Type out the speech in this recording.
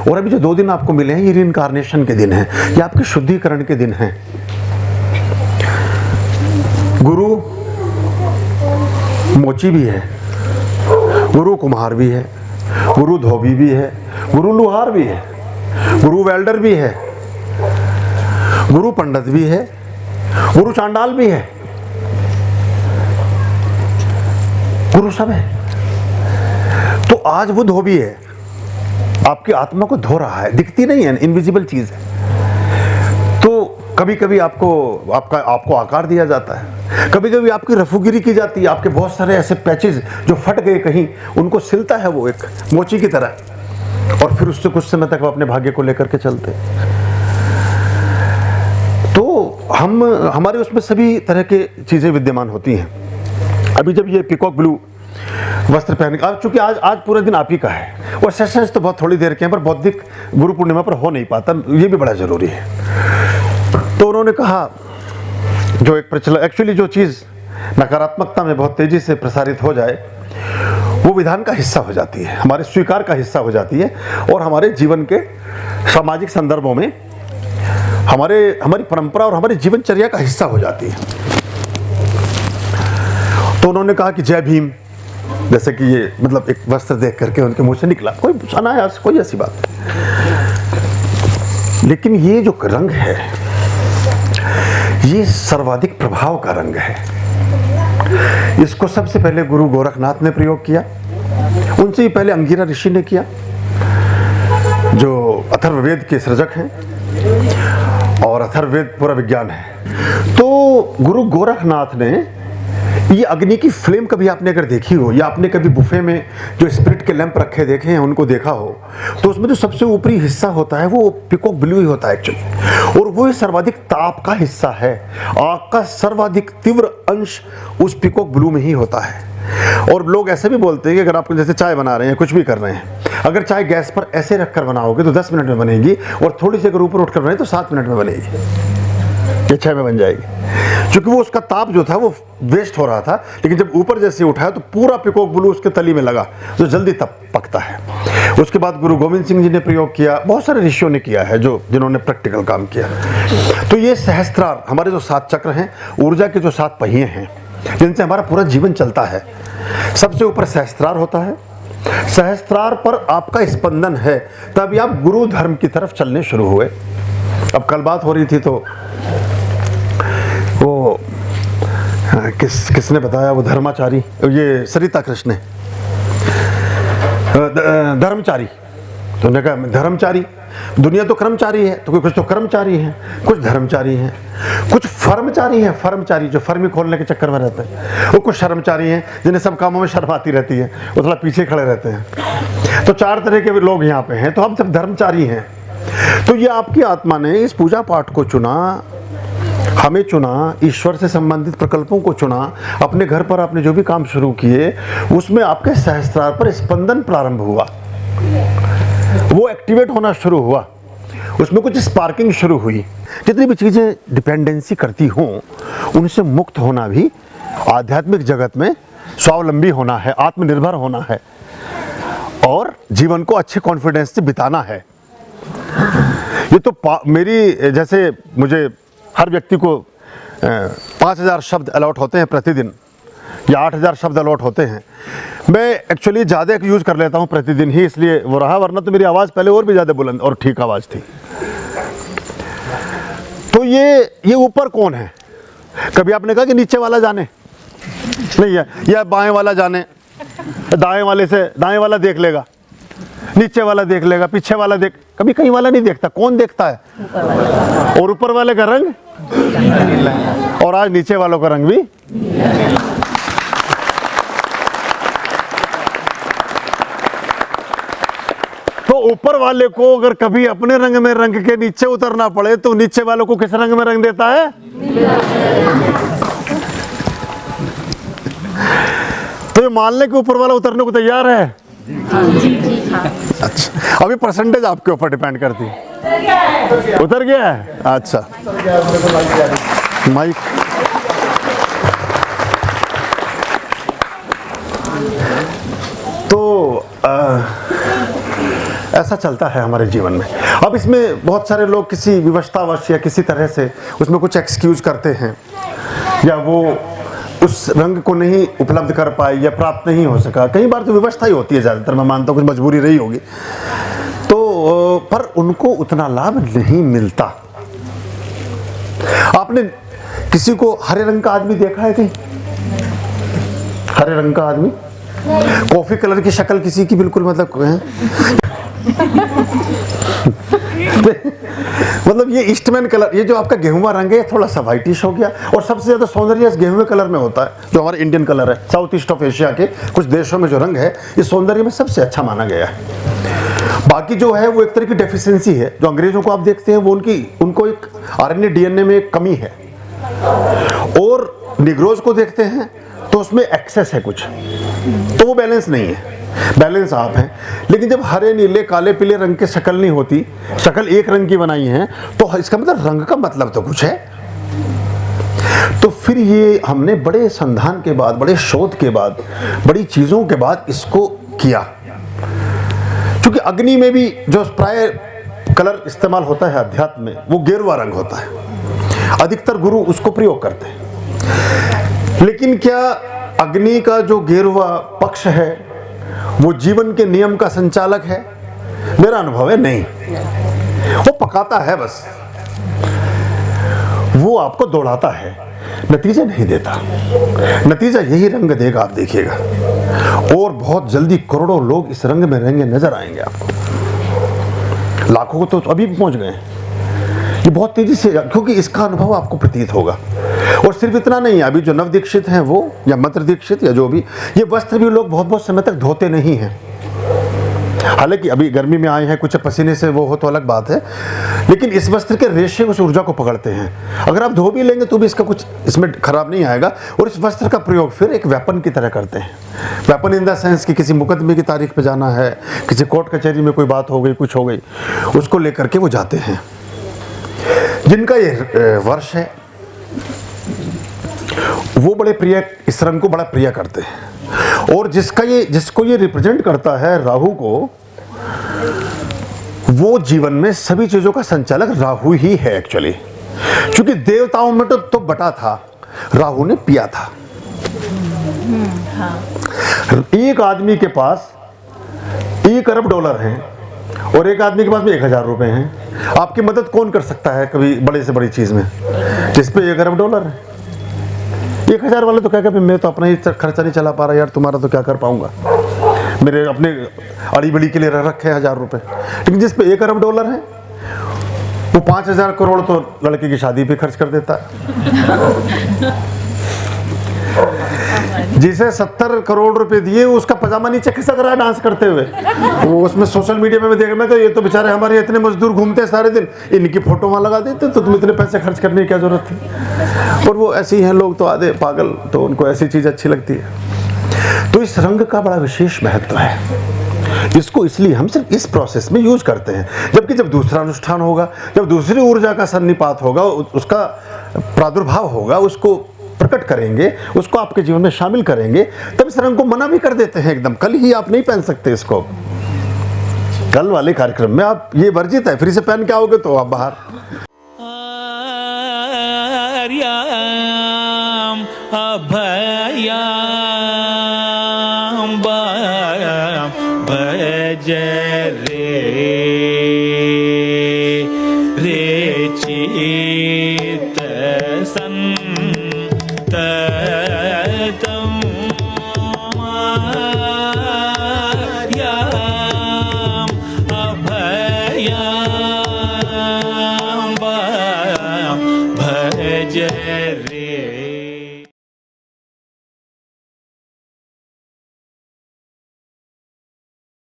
और अभी जो 2 दिन आपको मिले हैं ये रीइंकार्नेशन के दिन हैं, ये आपके शुद्धिकरण के दिन हैं। गुरु मोची भी है, गुरु कुम्हार भी है, गुरु धोबी भी है, गुरु लुहार भी है, गुरु वेल्डर भी है, गुरु पंडित भी है, गुरु चांडाल भी है, गुरु सब है। तो आज वो धोबी है, आपकी आत्मा को धो रहा है, दिखती नहीं है, इनविजिबल चीज है। तो कभी कभी आपको आकार दिया जाता है, कभी कभी आपकी रफूगिरी की जाती है, आपके बहुत सारे ऐसे पैचेस जो फट गए कहीं, उनको सिलता है वो एक मोची की तरह, और फिर उससे कुछ समय तक वो अपने भाग्य को लेकर के चलते। तो हमारे उसमें सभी तरह के चीजें विद्यमान होती हैं। अभी जब ये पीकॉक ब्लू वस्त्र पहन के, चूंकि आज पूरा दिन आप ही का है, और सेशंस तो बहुत थोड़ी देर के हैं, पर बौद्धिक गुरु पूर्णिमा पर हो नहीं पाता, ये भी बड़ा जरूरी है। तो उन्होंने कहा जो एक प्रचलन, एक्चुअली जो चीज़ नकारात्मकता में बहुत तेजी से प्रसारित हो जाए वो विधान का हिस्सा हो जाती है, हमारे स्वीकार का हिस्सा हो जाती है, और हमारे जीवन के सामाजिक संदर्भों में हमारी परंपरा और हमारी जीवनचर्या का हिस्सा हो जाती है। तो उन्होंने कहा कि जय भीम, जैसे कि ये मतलब एक वस्त्र देख करके उनके मुंह से निकला, कोई अनायास, कोई ऐसी बात नहीं। लेकिन ये जो रंग है ये सर्वाधिक प्रभाव का रंग है। इसको सबसे पहले गुरु गोरखनाथ ने प्रयोग किया, उनसे ही पहले अंगिरा ऋषि ने किया, जो अथर्ववेद के सृजक हैं, और अथर्ववेद पूरा विज्ञान है। तो गुरु गोरखनाथ ने ये अग्नि की फ्लेम, कभी आपने अगर देखी हो, या आपने कभी बुफे में जो स्पिरिट के लैंप रखे देखे हैं उनको देखा हो, तो उसमें जो सबसे ऊपरी हिस्सा होता है वो पीकॉक ब्लू ही होता है एक्चुअली, और वो सर्वाधिक ताप का हिस्सा है। आग का सर्वाधिक तीव्र अंश उस पीकॉक ब्लू में ही होता है। और लोग ऐसे भी बोलते हैं कि अगर आप जैसे चाय बना रहे हैं, कुछ भी कर रहे हैं, अगर चाय गैस पर ऐसे रखकर बनाओगे तो 10 मिनट में बनेगी, और थोड़ी सी अगर ऊपर उठकर बनाए तो 7 मिनट में बनेगी, ये 6 में बन जाएगी। क्योंकि वो उसका ताप जो था वो वेस्ट हो रहा था, लेकिन जब ऊपर जैसे उठाया तो पूरा पीकॉक ब्लू उसके तली में लगा, जो जल्दी तब पकता है। उसके बाद गुरु गोविंद सिंह जी ने प्रयोग किया, बहुत सारे ऋषियों ने किया है जिन्होंने प्रैक्टिकल काम किया। तो ये सहस्त्रार, हमारे जो 7 चक्र हैं, ऊर्जा के जो 7 पहिए हैं जिनसे हमारा पूरा जीवन चलता है, सबसे ऊपर सहस्त्रार होता है। सहस्त्रार पर आपका स्पंदन है, तभी आप गुरु धर्म की तरफ चलने शुरू हुए। अब कल बात हो रही थी तो वो किसने बताया, वो धर्माचारी, ये सरिता कृष्ण ने, धर्मचारी, तो उन्होंने कहा धर्मचारी, दुनिया तो कर्मचारी है, तो कुछ तो कर्मचारी हैं, कुछ धर्मचारी हैं, कुछ फर्मचारी हैं, फर्मचारी जो फर्म खोलने के चक्कर में रहते हैं, और कुछ शर्मचारी हैं जिन्हें सब कामों में शर्म आती रहती है, वो थोड़ा पीछे खड़े रहते हैं। तो 4 तरह के लोग यहाँ पे हैं, तो हम सब धर्मचारी हैं। तो ये आपकी आत्मा ने इस पूजा पाठ को चुना, हमें चुना, ईश्वर से संबंधित प्रकल्पों को चुना, अपने घर पर आपने जो भी काम शुरू किए उसमें आपके सहस्त्रार पर स्पंदन प्रारंभ हुआ, वो एक्टिवेट होना शुरू हुआ, उसमें कुछ स्पार्किंग शुरू हुई। जितनी भी चीज़ें डिपेंडेंसी करती हों उनसे मुक्त होना भी आध्यात्मिक जगत में स्वावलंबी होना है, आत्मनिर्भर होना है, और जीवन को अच्छे कॉन्फिडेंस से बिताना है। ये तो मेरी, जैसे मुझे हर व्यक्ति को 5000 शब्द अलॉट होते हैं प्रतिदिन, या 8000 शब्द अलॉट होते हैं, मैं एक्चुअली ज़्यादा यूज़ कर लेता हूँ प्रतिदिन ही, इसलिए वो रहा, वरना तो मेरी आवाज़ पहले और भी ज़्यादा बुलंद और ठीक आवाज़ थी। तो ये ऊपर कौन है? कभी आपने कहा कि नीचे वाला जाने नहीं है, या बाएं वाला जाने, दाएं वाले से दाएं वाला देख लेगा, नीचे वाला देख लेगा, पीछे वाला देख, कभी कहीं वाला नहीं देखता। कौन देखता है? और ऊपर वाले का रंग, और आज नीचे वालों का रंग भी। तो ऊपर वाले को अगर कभी अपने रंग में रंग के नीचे उतरना पड़े तो नीचे वालों को किस रंग में रंग देता है? तो ये मान ले कि ऊपर वाला उतरने को तैयार है। अच्छा, अभी परसेंटेज आपके ऊपर डिपेंड करती है। उतर गया है? अच्छा, माइक। तो ऐसा चलता है हमारे जीवन में। अब इसमें बहुत सारे लोग किसी विवशतावश या किसी तरह से उसमें कुछ एक्सक्यूज करते हैं, या वो उस रंग को नहीं उपलब्ध कर पाए या प्राप्त नहीं हो सका। कई बार तो व्यवस्था ही होती है, ज़्यादातर मैं मानता हूँ कुछ मजबूरी रही होगी, तो पर उनको उतना लाभ नहीं मिलता। आपने किसी को हरे रंग का आदमी देखा है कहीं? हरे रंग का आदमी, कॉफी कलर की शक्ल किसी की बिल्कुल मतलब मतलब ये ईस्टमैन कलर, ये जो आपका गेहुआ रंग है थोड़ा सा वाइटिश हो गया, और सबसे ज्यादा सौंदर्य इस गेहुए कलर में होता है, जो हमारा इंडियन कलर है। साउथ ईस्ट ऑफ एशिया के कुछ देशों में जो रंग है इस सौंदर्य में सबसे अच्छा माना गया है। बाकी जो है वो एक तरह की डेफिशिएंसी है। जो अंग्रेजों को आप देखते हैं वो उनको एक आरएनए डीएनए में एक कमी है, और निग्रोज को देखते हैं तो उसमें एक्सेस है कुछ, तो वो बैलेंस नहीं है। बैलेंस आप हैं, लेकिन जब हरे नीले काले पीले रंग की शक्ल नहीं होती, शक्ल एक रंग की बनाई है, तो इसका मतलब रंग का मतलब तो कुछ है। तो फिर ये हमने बड़े संधान के बाद, बड़े शोध के बाद, बड़ी चीजों के बाद इसको किया। क्योंकि अग्नि में भी जो प्राय कलर इस्तेमाल होता है अध्यात्म में, वो गेरुआ रंग होता है। अधिकतर गुरु उसको प्रयोग करते हैं। लेकिन क्या अग्नि का जो गेरुआ पक्ष है वो जीवन के नियम का संचालक है? मेरा अनुभव है नहीं। वो पकाता है बस, वो आपको दौड़ाता है, नतीजा नहीं देता। नतीजा यही रंग देगा, आप देखिएगा। और बहुत जल्दी करोड़ों लोग इस रंग में रहेंगे, नजर आएंगे आपको। लाखों को तो अभी भी पहुंच गए, ये बहुत तेजी से, क्योंकि इसका अनुभव आपको प्रतीत होगा। और सिर्फ इतना नहीं है, अभी जो नव दीक्षित हैं वो, या मंत्र दीक्षित या जो भी, ये वस्त्र भी लोग बहुत बहुत समय तक धोते नहीं हैं। हालांकि अभी गर्मी में आए हैं, कुछ पसीने से वो हो तो अलग बात है, लेकिन इस वस्त्र के रेशे उस ऊर्जा को पकड़ते हैं। अगर आप धो भी लेंगे तो भी इसका कुछ इसमें खराब नहीं आएगा। और इस वस्त्र का प्रयोग फिर एक वेपन की तरह करते हैं। वेपन इन द सेंस कि किसी मुकदमे की तारीख पे जाना है, किसी कोर्ट कचहरी में कोई बात हो गई, कुछ हो गई, उसको लेकर के वो जाते हैं। जिनका ये वर्ष है वो बड़े प्रिय, इस रंग को बड़ा प्रिय करते हैं। और जिसको ये रिप्रेजेंट करता है, राहु को, वो जीवन में सभी चीजों का संचालक राहु ही है एक्चुअली। क्योंकि देवताओं में तो बटा था, राहु ने पिया था। एक आदमी के पास 1 अरब डॉलर हैं और एक आदमी के पास में 1000 रुपए हैं। आपकी मदद कौन कर सकता है कभी बड़े से बड़ी चीज में, जिस पे 1 अरब डॉलर है? 1000 वाले तो क्या कहते हैं, मैं तो अपना ही खर्चा नहीं चला पा रहा यार, तुम्हारा तो क्या कर पाऊंगा, मेरे अपने अड़ी बड़ी के लिए रखे 1000 रुपए। लेकिन जिस पे 1 अरब डॉलर है वो 5000 करोड़ तो लड़के की शादी पे खर्च कर देता है। जिसे 70 करोड़ रुपए दिए उसका पजामा नीचे खिसक रहा है डांस करते हुए। वो उसमें सोशल मीडिया में देख मैं तो ये तो बेचारे हमारे इतने मजदूर घूमते हैं सारे दिन, इनकी फोटो वहां लगा देते तो तुम इतने पैसे खर्च करने की क्या जरूरत थी। और वो ऐसे ही हैं लोग, तो आधे पागल, तो उनको ऐसी चीज अच्छी लगती है। तो इस रंग का बड़ा विशेष महत्व है। इसको इसलिए हम सिर्फ इस प्रोसेस में यूज करते हैं, जबकि जब दूसरा अनुष्ठान होगा, जब दूसरी ऊर्जा का सन्निपात होगा, उसका प्रादुर्भाव होगा, उसको प्रकट करेंगे, उसको आपके जीवन में शामिल करेंगे, तब इस रंग को मना भी कर देते हैं एकदम। कल ही आप नहीं पहन सकते इसको, कल वाले कार्यक्रम में आप, ये वर्जित है, फिर से पहन के आओगे तो आप बाहर। भज रे चित संततम आर्याम अभयाम भज रे।